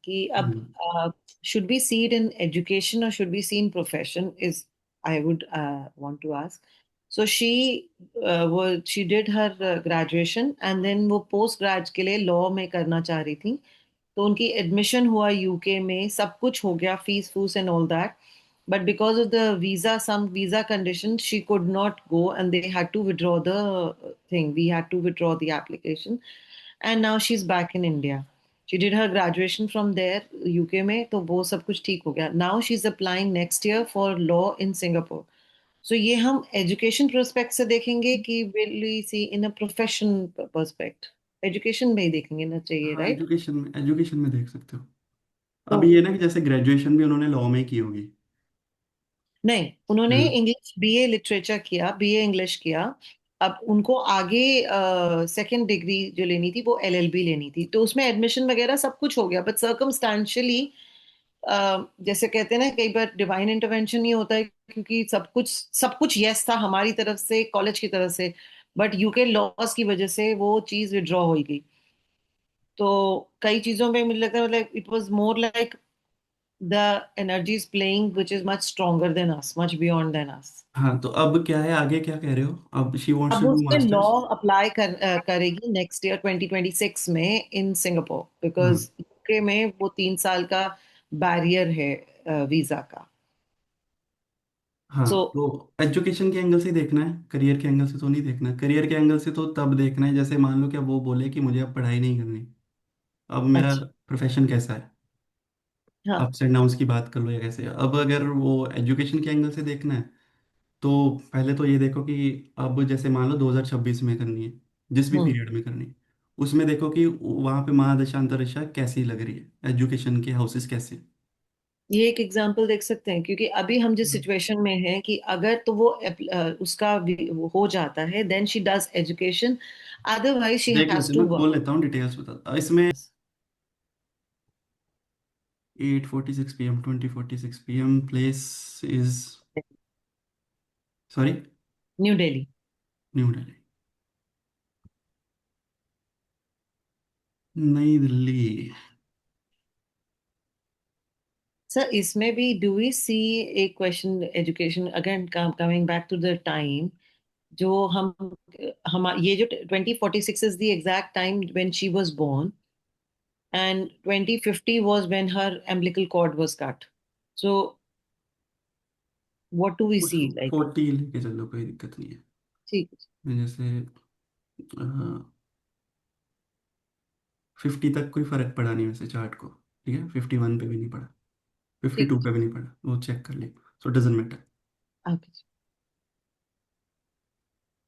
कि अब should we see it in education or should we see in profession is I would want to ask. So she did her graduation and then वो post grad के लिए law में करना चाह रही थी. तो उनकी एडमिशन हुआ यूके में, सब कुछ हो गया, फीस फूस and all that. But because of the visa, some visa condition, she could not go and they had to withdraw the thing, we had to withdraw the application. And now she is back in India. She did her graduation from there UK में, तो वो सब कुछ ठीक हो गया. Now she is applying next year for law in Singapore. So ये हम एजुकेशन प्रोस्पेक्ट से देखेंगे कि will we see in a profession perspective. Education में ही देखेंगे ना, चाहिए, हाँ, राइट? एजुकेशन में देख सकते हो। तो अब ये ना कि जैसे ग्रेजुएशन भी उन्होंने लॉ में की होगी। नहीं, उन्होंने हाँ। इंग्लिश बीए लिटरेचर किया, बीए इंग्लिश किया. अब उनको आगे सेकंड डिग्री जो लेनी थी वो एलएलबी लेनी थी, तो उसमें एडमिशन वगैरह सब कुछ हो गया, बट सर्कमस्टांशियली जैसे कहते हैं ना, कई बार डिवाइन इंटरवेंशन ही होता है, क्योंकि सब कुछ यस था हमारी तरफ से, कॉलेज की तरफ से, बट यूके लॉज की वजह से वो चीज विड्रॉ हो गई. तो कई चीजों पे मुझे लगता है, मतलब it was more like the energy is playing which is much stronger than us, much beyond than us. हाँ, तो अब क्या है, आगे क्या कह रहे हो? अब शी वांट्स अब टू डू उसमें लॉ मास्टर्स। अप्लाई करेगी नेक्स्ट ईयर 2026 में इन सिंगापुर, हाँ। बिकॉज यूके में वो 3 साल का बैरियर है वीजा का. हाँ, सो तो एजुकेशन के एंगल से ही देखना है, करियर के एंगल से तो नहीं देखना है। करियर के एंगल से तो तब देखना है जैसे मान लो क्या वो बोले कि मुझे अब पढ़ाई नहीं करनी, अब मेरा अच्छा. प्रोफेशन कैसा है, हाँ. अप्स एंड डाउन्स की बात कर लो या कैसे। अब अगर वो एजुकेशन के एंगल से देखना है तो पहले तो ये देखो कि अब जैसे मान लो 2026 में करनी है, जिस भी हम्म. पीरियड में करनी है, उसमें देखो कि वहाँ पे महादशा अंतरदशा कैसी लग रही है, एजुकेशन के हाउसेस कैसे हैं। ये एक एग्जांपल देख सकते हैं, क्योंकि अभी हम जिस हम्म। सिचुएशन में हैं कि अगर तो वो उसका वो हो जाता है, then she does education, otherwise she देख हैज लेते हैं, टू मैं वर्क. खोल लेता हूँ डिटेल्स बता इसमें। 8:46 p.m. 20:46 p.m. Place is, sorry, New Delhi. New Delhi, नई दिल्ली। सर इसमें भी do we see a question education again, coming back to the time, जो हम ये जो 2046 is the exact time when she was born, and 2050 was when her umbilical cord was cut. So what do we कुछ see like? 40 लेके चलो, कोई दिक्कत नहीं है। ठीक है. जैसे 50 तक कोई फर्क पड़ा नहीं वैसे चार्ट को, ठीक है, 51 पे भी नहीं पड़ा, फिफ्टी ठीक टू है. पे भी नहीं पड़ा, वो चेक कर लिया। So doesn't matter. ओके.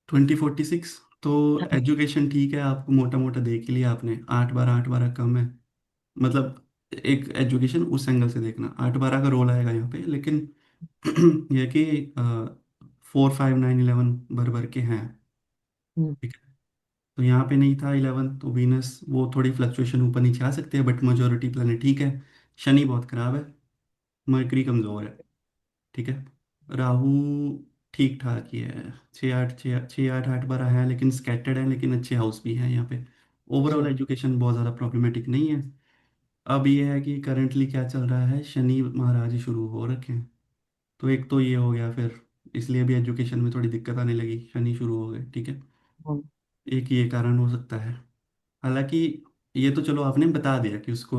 2046 तो हाँ. एजुकेशन ठीक है, आपको मोटा मोटा देख ही लिया आपने, 8/12 कम है। मतलब एक एजुकेशन उस एंगल से देखना, 8/12 का रोल आएगा यहाँ पे, लेकिन यह कि 4, 5, 9, 11 भर भर के हैं, हम्म. ठीक है। तो यहाँ पे नहीं था 11, तो वीनस वो थोड़ी फ्लक्चुएशन ऊपर नीचे आ सकते हैं, बट मेजोरिटी प्लानट ठीक है। शनि बहुत खराब है, मरकरी कमज़ोर है, ठीक है। राहु ठीक ठाक ही है, 6, 8, 6, 6, 8, 8, 12 है, लेकिन स्कैटर्ड है, लेकिन अच्छे हाउस भी हैं यहाँ पे। ओवरऑल अच्छा. एजुकेशन बहुत ज़्यादा प्रॉब्लमेटिक नहीं है। अब ये है कि करंटली क्या चल रहा है, शनि महाराज ही शुरू हो रखे हैं, तो एक तो ये हो गया फिर, इसलिए भी एजुकेशन में थोड़ी दिक्कत आने लगी, शनि शुरू हो गए, ठीक है। हम्म. एक ये कारण हो सकता है। हालांकि ये तो चलो आपने बता दिया कि उसको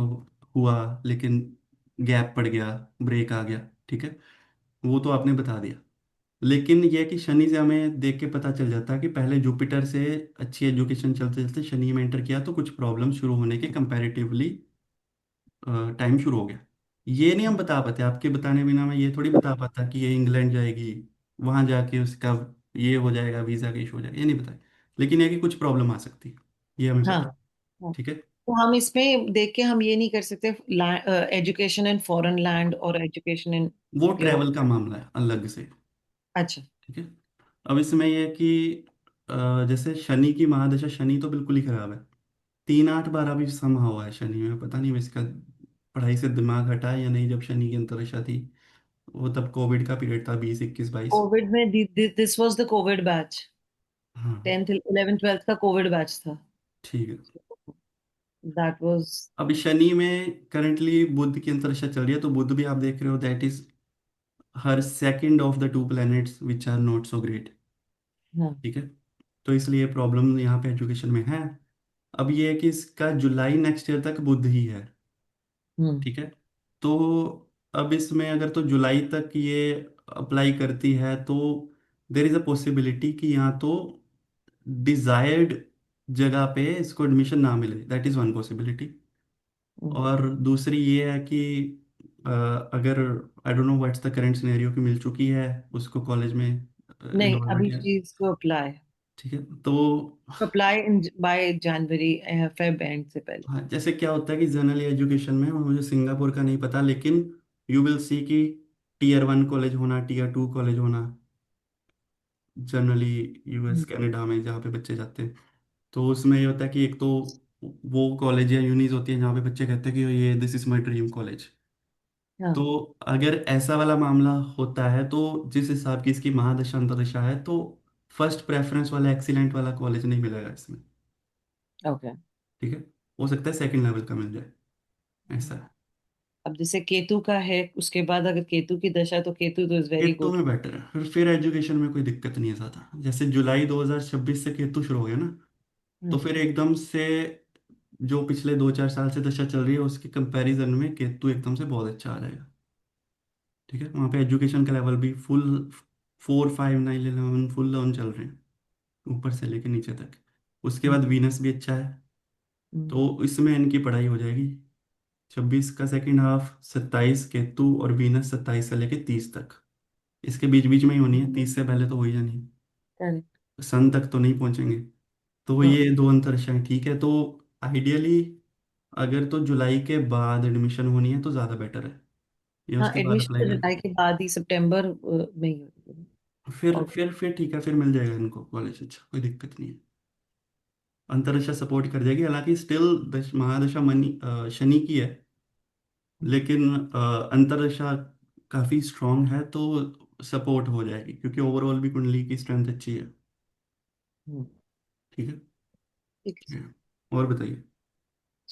हुआ, लेकिन गैप पड़ गया, ब्रेक आ गया, ठीक है, वो तो आपने बता दिया। लेकिन यह है कि शनि से हमें देख के पता चल जाता है कि पहले जुपिटर से अच्छी एजुकेशन चलते चलते शनि में एंटर किया, तो कुछ प्रॉब्लम शुरू होने के कंपैरेटिवली टाइम शुरू हो गया। ये नहीं हम बता पाते, आपके बताने बिना मैं ये थोड़ी बता पाता कि ये इंग्लैंड जाएगी, वहां जाके उसका ये हो जाएगा, वीजा का इशू हो जाएगा, ये नहीं पता। लेकिन ये कि कुछ प्रॉब्लम आ सकती है, ये हमें हाँ. पता है, हाँ. ठीक है। तो हम इसमें देख के हम ये नहीं कर सकते एजुकेशन इन फॉरेन लैंड और एजुकेशन इन वो योर. ट्रैवल का मामला है अलग से, अच्छा. ठीक है। अब इसमें यह है कि जैसे शनि की महादशा, शनि तो बिल्कुल ही खराब है, 3, 8, 12 भी समा हुआ है शनि में, पता नहीं इसका पढ़ाई से दिमाग हटा है या नहीं। जब शनि की अंतरदशा थी, वो तब कोविड का पीरियड था, 20, 21, 22। कोविड में this was the Covid batch. हाँ, 10th 11th 12th का कोविड बैच था. ठीक है। That was, अभी शनि में करंटली बुध की अंतरिक्शा चल रही है, तो बुध भी आप देख रहे हो, that is her second of the two planets which are not so great. हाँ। ठीक है, तो इसलिए प्रॉब्लम यहाँ पे एजुकेशन में है। अब ये है कि इसका जुलाई नेक्स्ट ईयर तक बुध ही है। हम्म। ठीक है, तो अब इसमें अगर तो जुलाई तक ये अप्लाई करती है तो देर इज अ पॉसिबिलिटी कि यहाँ तो डिजायर्ड जगह पे इसको एडमिशन ना मिले, दैट इज वन पॉसिबिलिटी। हम्म। और दूसरी ये है कि अगर I don't know what's the current scenario की मिल चुकी है उसको कॉलेज में नहीं, एनरोलमेंट अभी है। चीज को अप्लाई, ठीक है, तो apply in by January, Feb and से पहले। हाँ, जैसे क्या होता है कि जनरली एजुकेशन में, मुझे सिंगापुर का नहीं पता, लेकिन यू विल सी कि टीयर 1 कॉलेज होना, टीयर 2 कॉलेज होना, जनरली यूएस हम्म। कनाडा में जहाँ पे बच्चे जाते हैं। तो उसमें ये होता है कि एक तो वो कॉलेज या यूनिज होती है जहाँ पे बच्चे कहते हैं कि ये this is my dream college. तो हाँ। अगर ऐसा वाला मामला होता है तो जिस हिसाब की इसकी महादशा अंतरदशा है, तो फर्स्ट प्रेफरेंस वाला एक्सीलेंट वाला कॉलेज नहीं मिलेगा इसमें। ओके। ठीक है, हो सकता है सेकंड लेवल का मिल जाए, ऐसा है। अब जैसे केतु का है, उसके बाद अगर केतु की दशा, तो केतु तो इज वेरी केतु गुड। में बेटर है, फिर एजुकेशन में कोई दिक्कत नहीं है ज़्यादा। जैसे जुलाई 2026 से केतु शुरू हो गया ना, तो हम्म। फिर एकदम से जो पिछले 2-4 साल से दशा चल रही है उसके कंपैरिजन में केतु एकदम से बहुत अच्छा आ जाएगा। ठीक है, वहाँ पे एजुकेशन का लेवल भी फुल 4, 5, 9, 11 फुल ऑन चल रहे हैं, ऊपर से लेके नीचे तक। उसके बाद हम्म। वीनस भी अच्छा है, हम्म। तो इसमें इनकी पढ़ाई हो जाएगी। 26 का सेकेंड हाफ, 27 केतु और वीनस 27 से लेके 30 तक, इसके बीच बीच में ही होनी है, 30 से पहले तो हो ही जानी करेक्ट। है, सन तक तो नहीं पहुंचेंगे। तो हाँ। ये दो अंतरिक्शाएं ठीक है, तो आइडियली अगर तो जुलाई के बाद एडमिशन होनी है तो ज़्यादा बेटर है, या हाँ, उसके बाद एडमिशन अप्लाई तो करें। जुलाई के बाद ही, सितंबर में ही होगी। फिर और फिर फिर ठीक है, फिर मिल जाएगा इनको कॉलेज, अच्छा कोई दिक्कत नहीं है। अंतरिक्शा सपोर्ट कर जाएगी, हालांकि स्टिल महादशा शनि की है, लेकिन अंतरिक्शा काफ़ी स्ट्रांग है, तो सपोर्ट हो जाएगी क्योंकि ओवरऑल भी कुंडली की स्ट्रेंथ अच्छी है। हम्म, ठीक है। ठीक है। ठीक है। और बताइए।